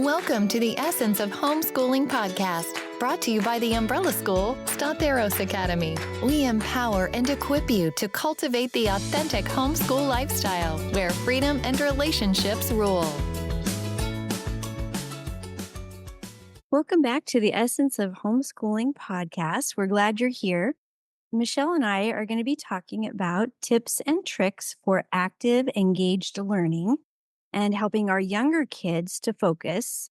Welcome to the Essence of Homeschooling podcast, brought to you by the umbrella school, Start Academy. We empower and equip you to cultivate the authentic homeschool lifestyle where freedom and relationships rule. Welcome back to the Essence of Homeschooling podcast. We're glad you're here. Michelle and I are going to be talking about tips and tricks for active, engaged learning and helping our younger kids to focus,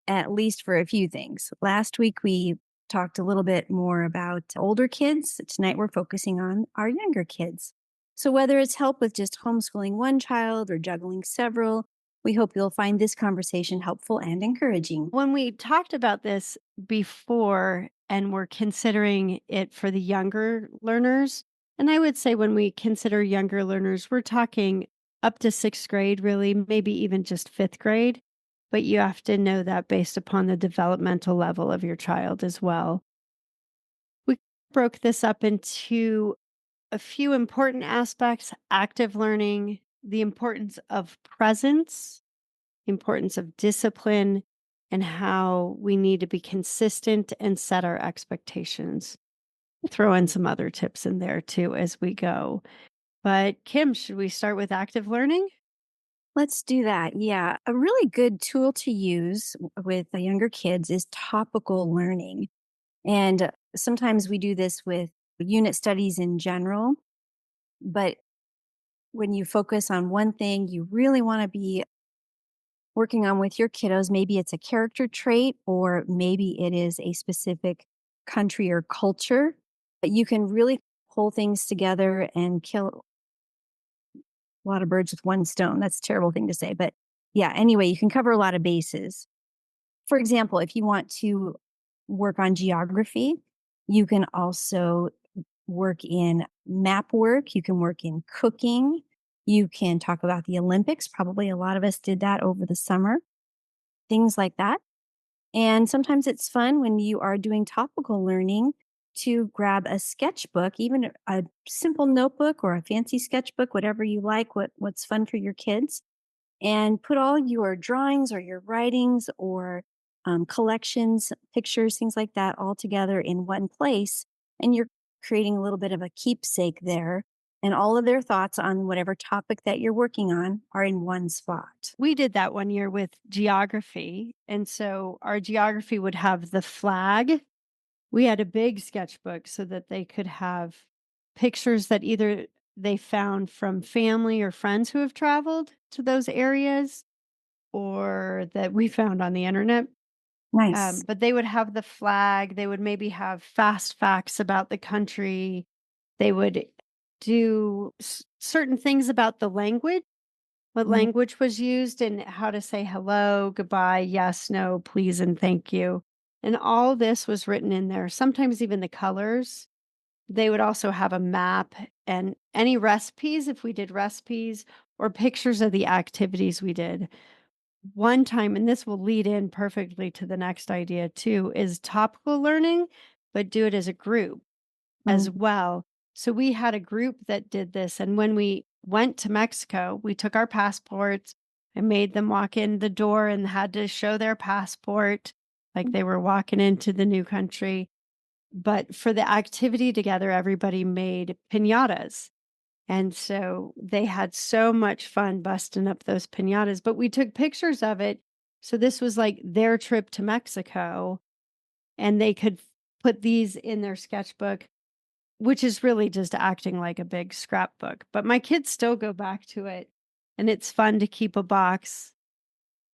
at least for a few things. Last week, we talked a little bit more about older kids. Tonight, we're focusing on our younger kids. So whether it's help with just homeschooling one child or juggling several, we hope you'll find this conversation helpful and encouraging. When we talked about this before and we're considering it for the younger learners, and I would say when we consider younger learners, we're talking up to sixth grade, really, maybe even just fifth grade. But you have to know that based upon the developmental level of your child as well. We broke this up into a few important aspects: active learning, the importance of presence, importance of discipline, and how we need to be consistent and set our expectations. We'll throw in some other tips in there too as we go. But Kim, should we start with active learning? Let's do that. Yeah. A really good tool to use with the younger kids is topical learning. And sometimes we do this with unit studies in general. But when you focus on one thing you really want to be working on with your kiddos, maybe it's a character trait or maybe it is a specific country or culture, but you can really pull things together and kill a lot of birds with one stone. That's a terrible thing to say. But yeah, anyway, you can cover a lot of bases. For example, if you want to work on geography, you can also work in map work. You can work in cooking. You can talk about the Olympics. Probably a lot of us did that over the summer, things like that. And sometimes it's fun when you are doing topical learning to grab a sketchbook, even a simple notebook or a fancy sketchbook, whatever you like, what's fun for your kids, and put all your drawings or your writings or collections, pictures, things like that all together in one place. And you're creating a little bit of a keepsake there. And all of their thoughts on whatever topic that you're working on are in one spot. We did that one year with geography. And so our geography would have the flag. We had a big sketchbook so that they could have pictures that either they found from family or friends who have traveled to those areas or that we found on the internet. Nice. But they would have the flag. They would maybe have fast facts about the country. They would do certain things about the language, what Mhm. language was used, and how to say hello, goodbye, yes, no, please, and thank you. And all this was written in there, sometimes even the colors. They would also have a map and any recipes, if we did recipes, or pictures of the activities we did. One time, and this will lead in perfectly to the next idea too, is topical learning, but do it as a group as Mm. well. So we had a group that did this. And when we went to Mexico, we took our passports and made them walk in the door and had to show their passport like they were walking into the new country. But for the activity together, everybody made piñatas. And so they had so much fun busting up those piñatas, but we took pictures of it. So this was like their trip to Mexico, and they could put these in their sketchbook, which is really just acting like a big scrapbook. But my kids still go back to it, and it's fun to keep a box.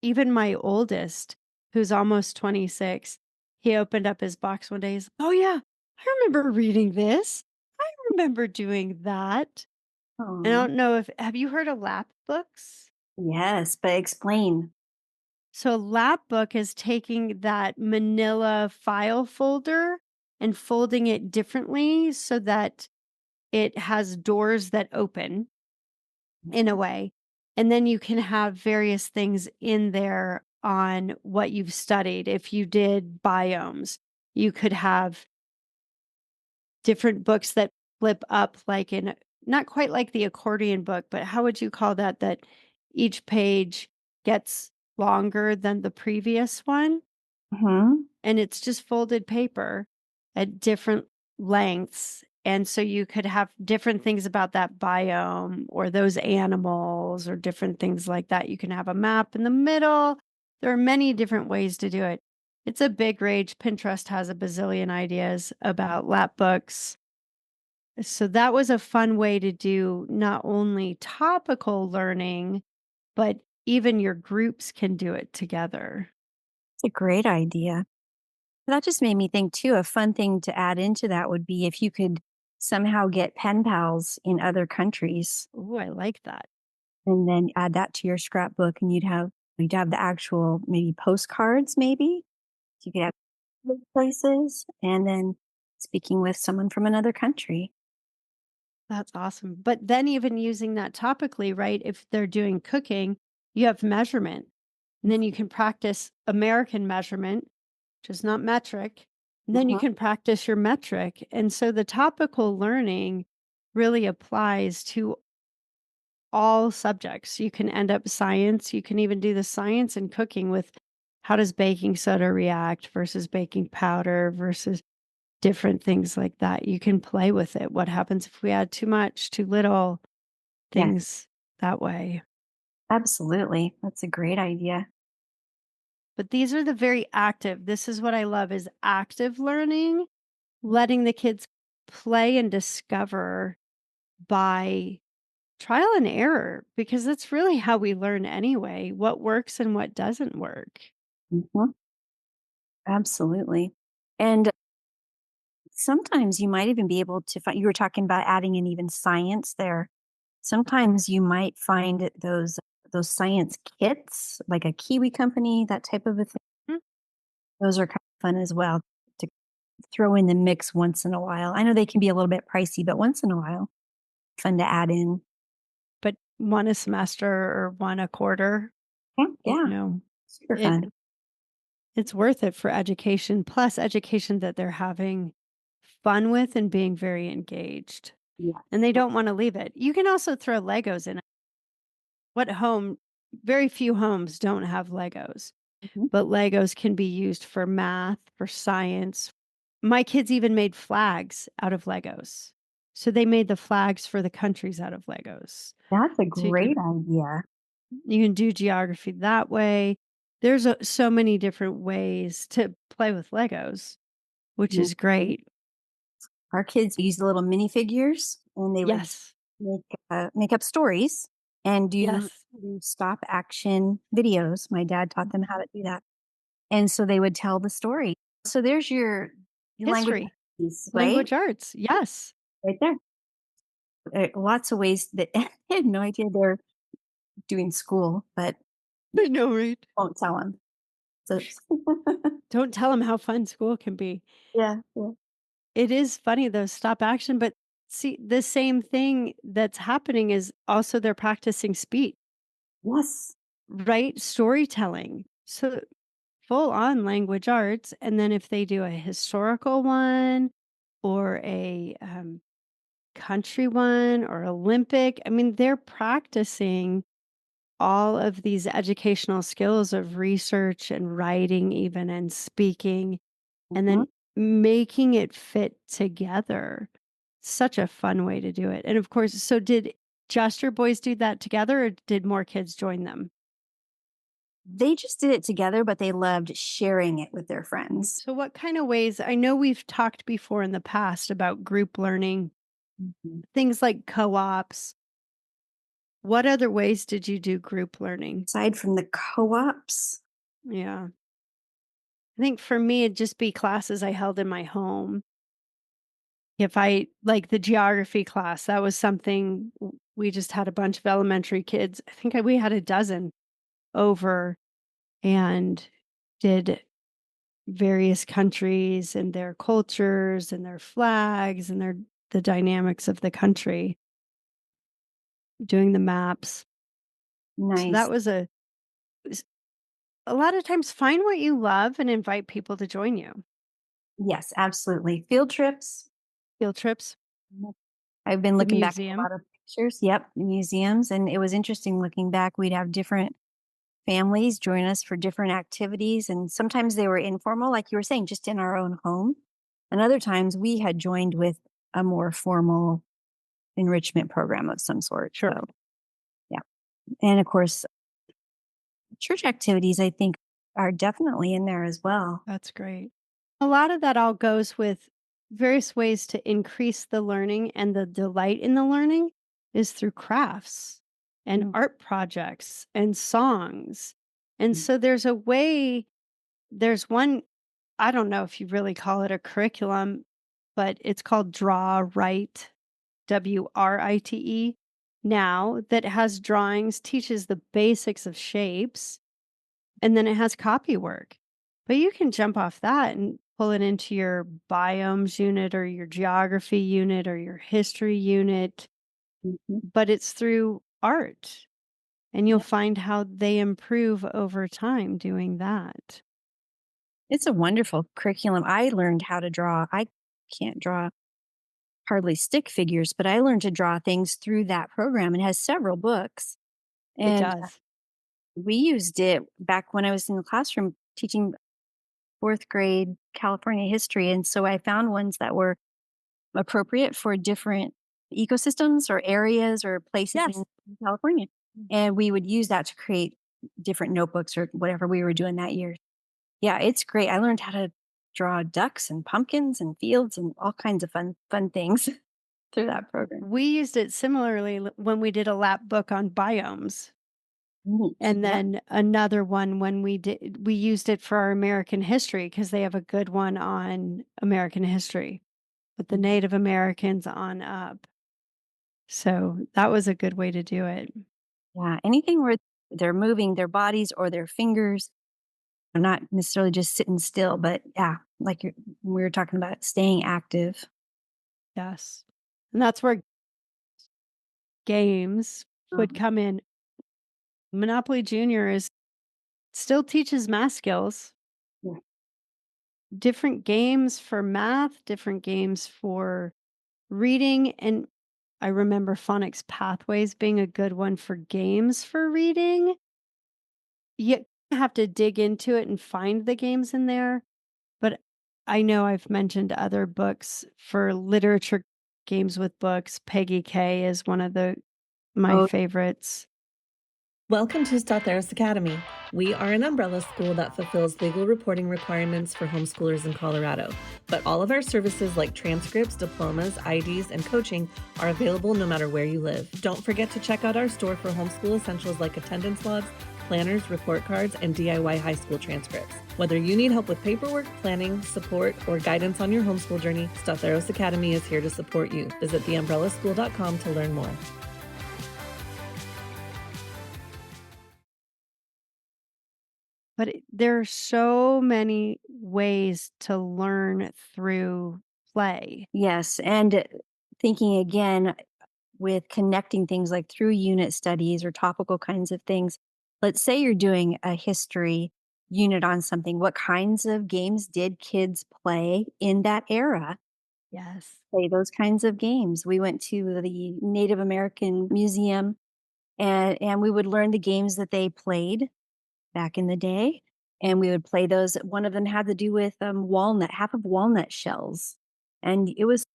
Even my oldest, who's almost 26, he opened up his box one day. He's, "Oh, yeah, I remember reading this. I remember doing that." I Aw. don't know if have you heard of lap books? Yes, but explain. So a lap book is taking that manila file folder and folding it differently so that it has doors that open in a way. And then you can have various things in there on what you've studied. If you did biomes, you could have different books that flip up like in not quite like the accordion book, but how would you call that? That each page gets longer than the previous one, Hmm. and it's just folded paper at different lengths. And so you could have different things about that biome or those animals or different things like that. You can have a map in the middle. There are many different ways to do it. It's a big rage. Pinterest has a bazillion ideas about lap books. So that was a fun way to do not only topical learning, but even your groups can do it together. It's a great idea. That just made me think too, a fun thing to add into that would be if you could somehow get pen pals in other countries Oh, I like that. and then add that to your scrapbook and you'd have the actual maybe postcards maybe. So you could have those places and then speaking with someone from another country. That's awesome. But then even using that topically, right? If they're doing cooking, you have measurement. And then you can practice American measurement, which is not metric. And then you Mhm. can practice your metric. And so the topical learning really applies to all subjects. You can end up science. You can even do the science and cooking with how does baking soda react versus baking powder versus different things like that. You can play with it. What happens if we add too much, too little, Yes, things that way. absolutely. That's a great idea. But these are the very active. This is what I love is active learning, letting the kids play and discover by trial and error because that's really how we learn anyway, what works and what doesn't work. Mhm. Absolutely. And sometimes you might even be able to find, you were talking about adding in even science there. Sometimes you might find those science kits, like a Kiwi company, that type of a thing. Mm. Those are kind of fun as well to throw in the mix once in a while. I know they can be a little bit pricey, but once in a while, fun to add in. But one a semester or one a quarter, Yeah, you yeah, know, super it fun. it's worth it for education, plus education that they're having fun with and being very engaged. And Yes. they don't wanna leave it. You can also throw Legos in it. What home very few homes don't have Legos, Mhm. but Legos can be used for math, for science. My kids even made flags out of Legos. So they made the flags for the countries out of Legos. That's a So great idea. you can do geography that way. There's so many different ways to play with Legos, which Mhm. is great. Our kids used the little minifigures, and they would Yes. make up stories and Yes. do stop action videos. My dad taught them how to do that, and so they would tell the story. So there's your language History, piece, right? language arts. Yes. Right there. Lots of ways that I had no idea they're doing school, but I know, right? won't tell them. So Don't tell them how fun school can be. yeah, yeah. It is funny though, stop action, but see, the same thing that's happening is also they're practicing speech, Yes. right? Storytelling. So full on language arts. And then if they do a historical one or a country one or Olympic, I mean, they're practicing all of these educational skills of research and writing, even and speaking, and Mhm. then making it fit together. Such a fun way to do it. And of course, so did just your boys do that together or did more kids join them? They just did it together, but they loved sharing it with their friends. So, what kind of ways? I know we've talked before in the past about group learning, Mhm. things like co ops. What other ways did you do group learning? Aside from the co-ops, Yeah. I think for me, it'd just be classes I held in my home. If I like the geography class, that was something we just had a bunch of elementary kids. I think we had a dozen over and did various countries and their cultures and their flags and the dynamics of the country, doing the maps. So that nice. was a lot of times find what you love and invite people to join you. Yes, absolutely. Field trips. Field trips, Mhm. I've been the looking back at a museum. lot of pictures. Yep, museums, and it was interesting looking back. We'd have different families join us for different activities. And sometimes they were informal, like you were saying, just in our own home. And other times we had joined with a more formal enrichment program of some sort. Sure. So, yeah. And of course, church activities, I think, are definitely in there as well. That's great. A lot of that all goes with various ways to increase the learning and the delight in the learning is through crafts and Mm, art projects and songs. And mm, so there's one, I don't know if you really call it a curriculum, but it's called Draw Write, WRITE now, that has drawings, teaches the basics of shapes, and then it has copy work. But you can jump off that and pull it into your biomes unit or your geography unit or your history unit, mhm. but it's through art. And you'll Yeah. find how they improve over time doing that. It's a wonderful curriculum. I learned how to draw. I can't draw hardly stick figures, but I learned to draw things through that program. It has several books. It And does. we used it back when I was in the classroom teaching fourth grade California history. And so I found ones that were appropriate for different ecosystems or areas or places in Yes. California. And we would use that to create different notebooks or whatever we were doing that year. Yeah, it's great. I learned how to draw ducks and pumpkins and fields and all kinds of fun things through that program. We used it similarly when we did a lap book on biomes. Neat. And Yep. then another one when we used it for our American history because they have a good one on American history with the Mhm. Native Americans on up. So that was a good way to do it. Yeah, anything where they're moving their bodies or their fingers. They're not necessarily just sitting still, but yeah, like we were talking about staying active. Yes. And that's where games would Um, come in. Monopoly Junior is still teaches math skills, yeah. different games for math, different games for reading, and I remember phonics pathways being a good one for games for reading. You have to dig into it and find the games in there, but I know I've mentioned other books for literature games with books. Peggy K is one of the my Oh, favorites. Welcome to Start Academy. We are an umbrella school that fulfills legal reporting requirements for homeschoolers in Colorado. But all of our services like transcripts, diplomas, IDs, and coaching are available no matter where you live. Don't forget to check out our store for homeschool essentials like attendance logs, planners, report cards, and DIY high school transcripts. Whether you need help with paperwork, planning, support, or guidance on your homeschool journey, Start Academy is here to support you. Visit theumbrellaschool.com to learn more. But there are so many ways to learn through play. yes. And thinking again with connecting things like through unit studies or topical kinds of things. Let's say you're doing a history unit on something. What kinds of games did kids play in that era? Yes. Play those kinds of games. We went to the Native American Museum and we would learn the games that they played back in the day, and we would play those. One of them had to do with, walnut half of walnut shells, and it was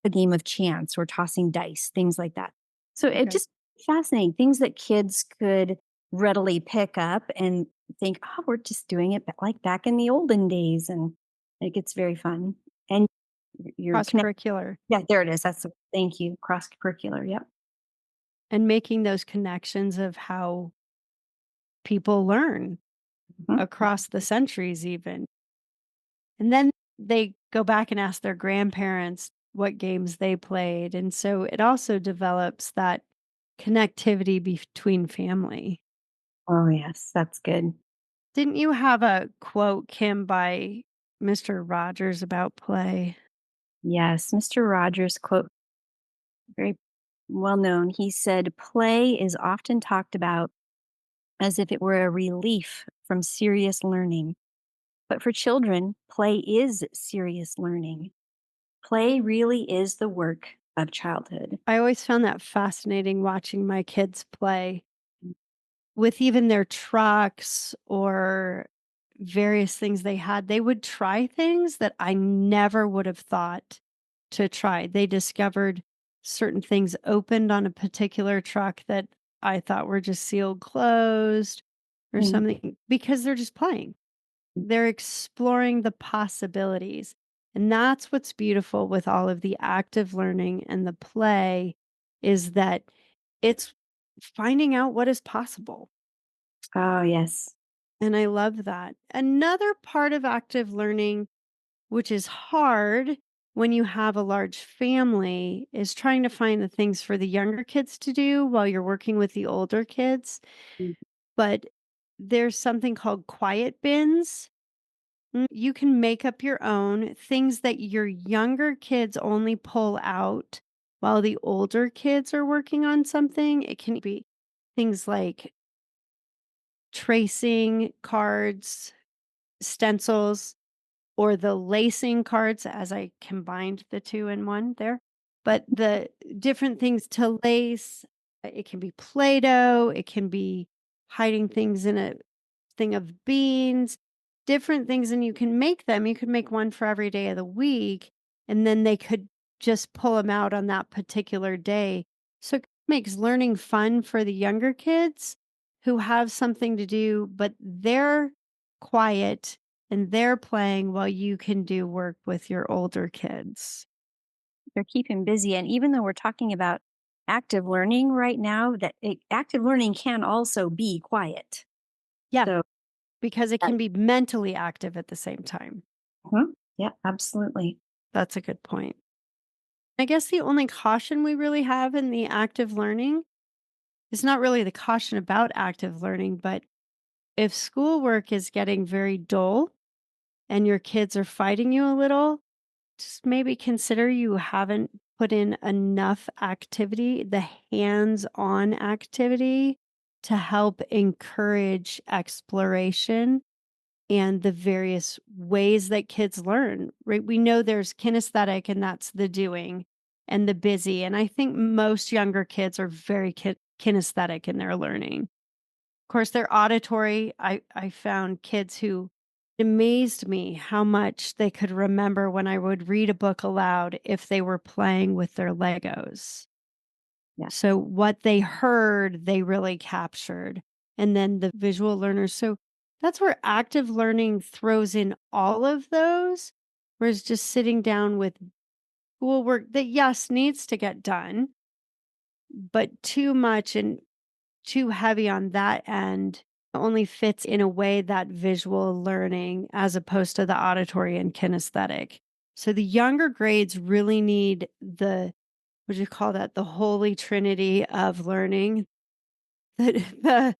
a game of chance or tossing dice, things like that. So it Okay. just fascinating, things that kids could readily pick up and think, "Oh, we're just doing it like back in the olden days," and it gets very fun. And you're Cross connect curricular yeah, there it is, that's the thank you, cross-curricular, yep. and making those connections of how people learn Mhm. across the centuries, even. And then they go back and ask their grandparents what games they played. And so it also develops that connectivity between family. Oh, yes, that's good. Didn't you have a quote, Kim, by Mr. Rogers about play? Yes, Mr. Rogers' quote, very well known. He said, "Play is often talked about as if it were a relief from serious learning. But for children, play is serious learning. Play really is the work of childhood." I always found that fascinating watching my kids play. with even their trucks or various things they had, they would try things that I never would have thought to try. They discovered certain things opened on a particular truck that I thought were just sealed closed or Mm. something because they're just playing. They're exploring the possibilities. And that's what's beautiful with all of the active learning and the play is that it's finding out what is possible. Oh, yes. And I love that. Another part of active learning, which is hard when you have a large family, is trying to find the things for the younger kids to do while you're working with the older kids. Mm. But there's something called quiet bins. You can make up your own things that your younger kids only pull out while the older kids are working on something. It can be things like tracing cards, stencils, or the lacing cards as I combined the 2 in one there. But the different things to lace, it can be Play-Doh, it can be hiding things in a thing of beans, different things, and you can make them. You could make one for every day of the week, and then they could just pull them out on that particular day. So it makes learning fun for the younger kids who have something to do, but they're quiet and they're playing while you can do work with your older kids. They're keeping busy. And even though we're talking about active learning right now, active learning can also be quiet. Yeah, So, because it that, can be mentally active at the same time. huh? Yeah, absolutely. That's a good point. I guess the only caution we really have in the active learning is not really the caution about active learning, but if schoolwork is getting very dull and your kids are fighting you a little, just maybe consider you haven't put in enough activity, the hands on activity to help encourage exploration and the various ways that kids learn, right? We know there's kinesthetic, and that's the doing, and the busy. And I think most younger kids are very kinesthetic in their learning. Of course, their auditory, I found kids who amazed me how much they could remember when I would read a book aloud if they were playing with their Legos. Yeah. So what they heard, they really captured. And then the visual learners. So that's where active learning throws in all of those, whereas just sitting down with schoolwork that, yes, needs to get done, but too much and too heavy on that end only fits in a way that visual learning as opposed to the auditory and kinesthetic. So the younger grades really need the, what do you call that? The holy trinity of learning. The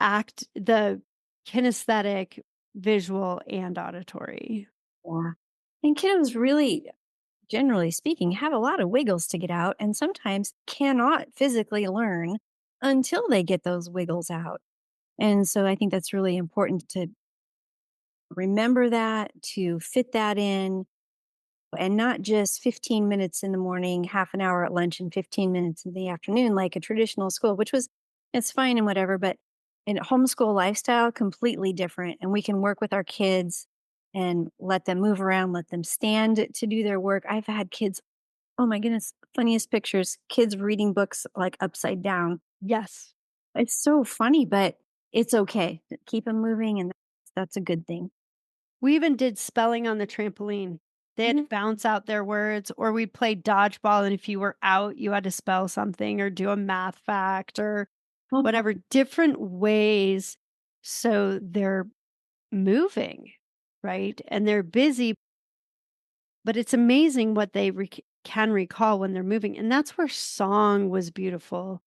the kinesthetic, visual, and auditory. Yeah. And kiddos really, generally speaking, have a lot of wiggles to get out and sometimes cannot physically learn until they get those wiggles out. And so I think that's really important to remember that, to fit that in, and not just 15 minutes in the morning, half an hour at lunch, and 15 minutes in the afternoon, like a traditional school, which was, it's fine and whatever. But in homeschool lifestyle, completely different. And we can work with our kids and let them move around, let them stand to do their work. I've had kids, oh my goodness, funniest pictures, kids reading books like upside down. Yes. It's so funny, but it's okay. Keep them moving, and that's a good thing. We even did spelling on the trampoline. They had to Mhm. bounce out their words, or we played dodgeball, and if you were out, you had to spell something or do a math fact or whatever, different ways. So they're moving, right? And they're busy, but it's amazing what they can recall when they're moving. And that's where song was beautiful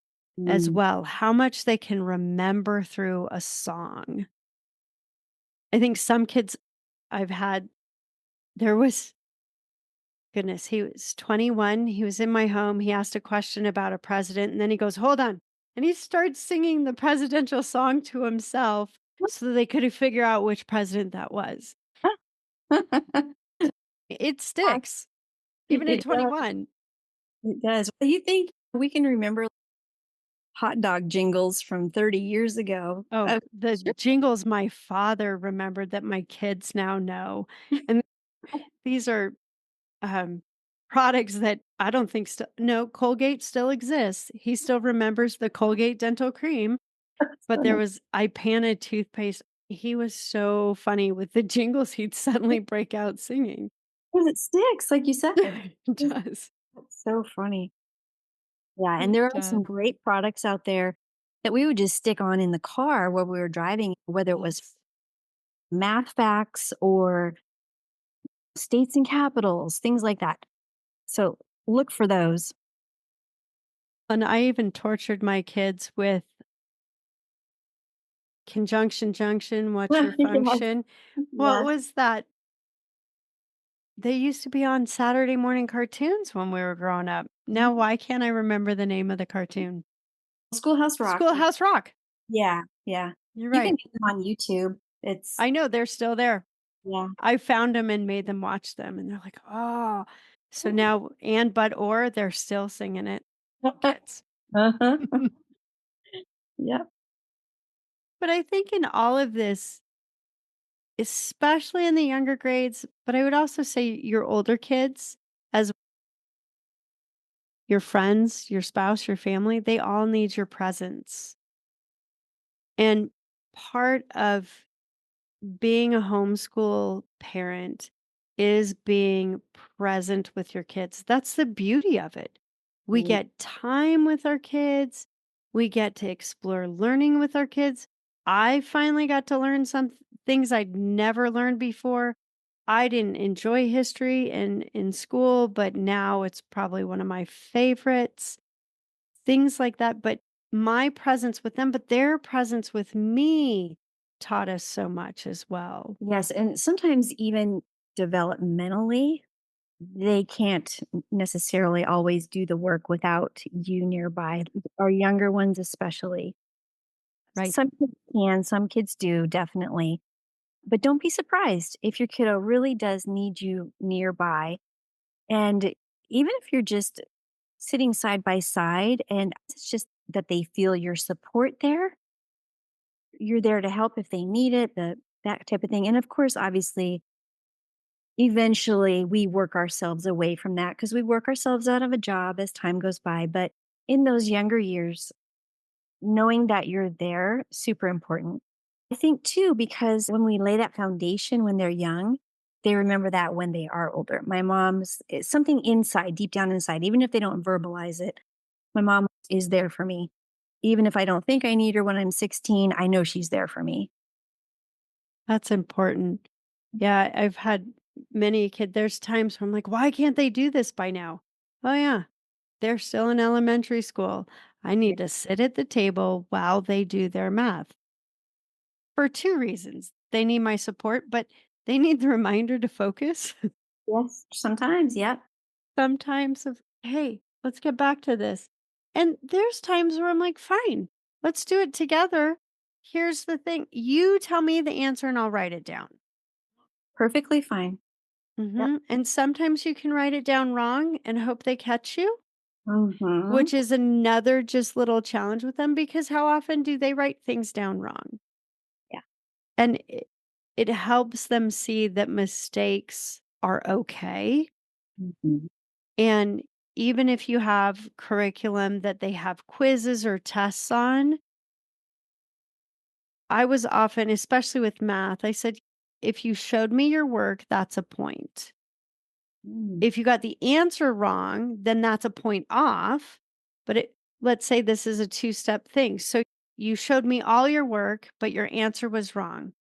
as Mm. well, how much they can remember through a song. I think some kids I've had, there was, goodness, he was 21. He was in my home. He asked a question about a president, and then he goes, "Hold on." And he starts singing the presidential song to himself so they could figure out which president that was. It sticks, even at It does. 21. It does. Well, you think we can remember hot dog jingles from 30 years ago. Oh, the Sure. jingles my father remembered that my kids now know. And these are um, products that I don't think no, Colgate still exists. He still remembers the Colgate dental cream, That's but there funny. was Ipana toothpaste. He was so funny with the jingles. He'd suddenly break out singing. 'Cause it sticks, like you said. It does. That's so funny. Yeah, and It there are does. some great products out there that we would just stick on in the car while we were driving, whether it was Yes. math facts or states and capitals, things like that. So look for those. And I even tortured my kids with conjunction junction, what's your Yes, function? What yes. was that? They used to be on Saturday morning cartoons when we were growing up. Now, Mhm. why can't I remember the name of the cartoon? Schoolhouse Rock. Schoolhouse Rock. Yeah, yeah. You're You can right. get them on YouTube. It's I know they're still there. yeah. I found them and made them watch them, and they're like, "Oh." So now and but or they're still singing it. Kids. Uh-huh. Yep. But I think in all of this, especially in the younger grades, but I would also say your older kids, as your friends, your spouse, your family, they all need your presence. And part of being a homeschool parent is being present with your kids. That's the beauty of it. We Mm, get time with our kids. We get to explore learning with our kids. I finally got to learn some things I'd never learned before. I didn't enjoy history in school, but now it's probably one of my favorites. Things like that, but my presence with them, but their presence with me taught us so much as well. yes, and sometimes even developmentally, they can't necessarily always do the work without you nearby. Our younger ones especially. Right. Some kids can, some kids do, definitely. But don't be surprised if your kiddo really does need you nearby. And even if you're just sitting side by side and it's just that they feel your support there, you're there to help if they need it, that type of thing. And of course, obviously, eventually we work ourselves away from that because we work ourselves out of a job as time goes by. But in those younger years, knowing that you're there, super important. I think too, because when we lay that foundation when they're young, they remember that when they are older. My mom's it's something inside, deep down inside, even if they don't verbalize it, my mom is there for me. Even if I don't think I need her when I'm 16, I know she's there for me. That's important. Yeah, I've had many kid there's times where I'm like, "Why can't they do this by now?" Oh, yeah. They're still in elementary school. I Yeah. need to sit at the table while they do their math for 2 reasons. They need my support, but they need the reminder to focus. Yes, sometimes, yep. Sometimes of, "Hey, let's get back to this." And there's times where I'm like, "Fine, let's do it together. Here's the thing, you tell me the answer and I'll write it down." Perfectly fine. Yep. And sometimes you can write it down wrong and hope they catch you, Mhm. which is another just little challenge with them because how often do they write things down wrong? Yeah. And it helps them see that mistakes are okay. Mhm. And even if you have curriculum that they have quizzes or tests on, I was often, especially with math, I said, if you showed me your work, that's a point. Mm. If you got the answer wrong, then that's a point off. But let's say this is a two-step thing. So you showed me all your work, but your answer was wrong.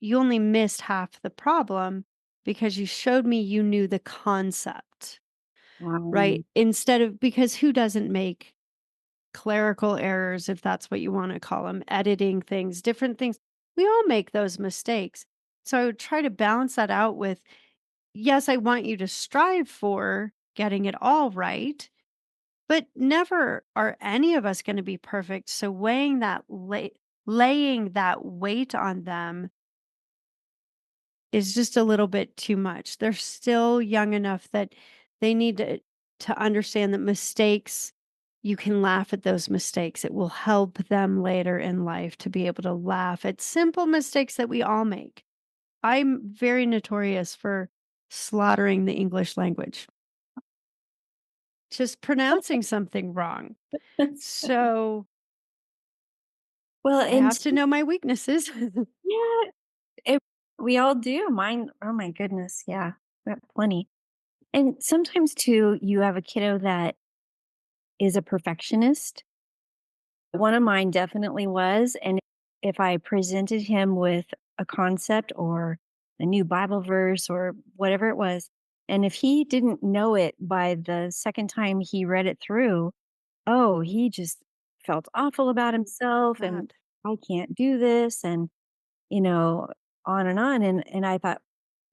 You only missed half the problem because you showed me you knew the concept, right? Um, Instead of because who doesn't make clerical errors, if that's what you want to call them, editing things, different things. We all make those mistakes. So I would try to balance that out with, yes, I want you to strive for getting it all right, but never are any of us going to be perfect. So weighing that, laying that weight on them is just a little bit too much. They're still young enough that they need to understand that mistakes you can laugh at those mistakes. It will help them later in life to be able to laugh at simple mistakes that we all make. I'm very notorious for slaughtering the English language, just pronouncing something wrong. So Well, I and have to know my weaknesses. yeah, we all do. Mine, oh my goodness, yeah, we got plenty. And sometimes too, you have a kiddo that is a perfectionist. One of mine definitely was, and if I presented him with a concept or a new Bible verse or whatever it was, and if he didn't know it by the second time he read it through, oh, he just felt awful about himself and Bad. I can't do this and you know, on and on. And I thought,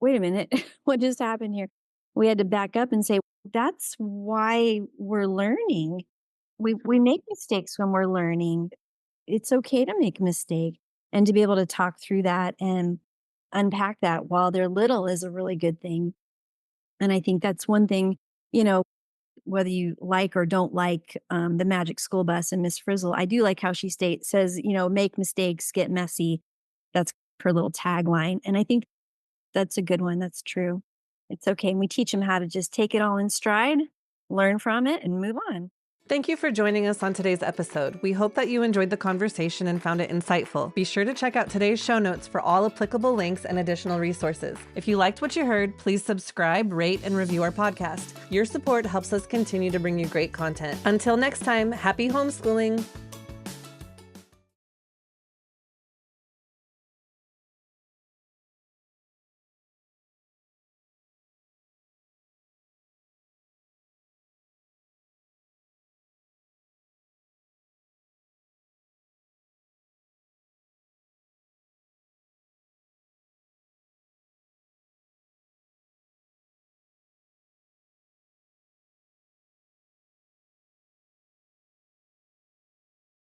wait a minute, what just happened here? We had to back up and say, that's why we're learning. We make mistakes when we're learning. It's okay to make a mistake and to be able to talk through that and unpack that while they're little is a really good thing. And I think that's one thing, you know, whether you like or don't like the Magic School Bus and Miss Frizzle, I do like how she says, make mistakes, get messy. That's her little tagline. And I think that's a good one. That's true. It's okay. And we teach them how to just take it all in stride, learn from it, and move on. Thank you for joining us on today's episode. We hope that you enjoyed the conversation and found it insightful. Be sure to check out today's show notes for all applicable links and additional resources. If you liked what you heard, please subscribe, rate, and review our podcast. Your support helps us continue to bring you great content. Until next time, happy homeschooling.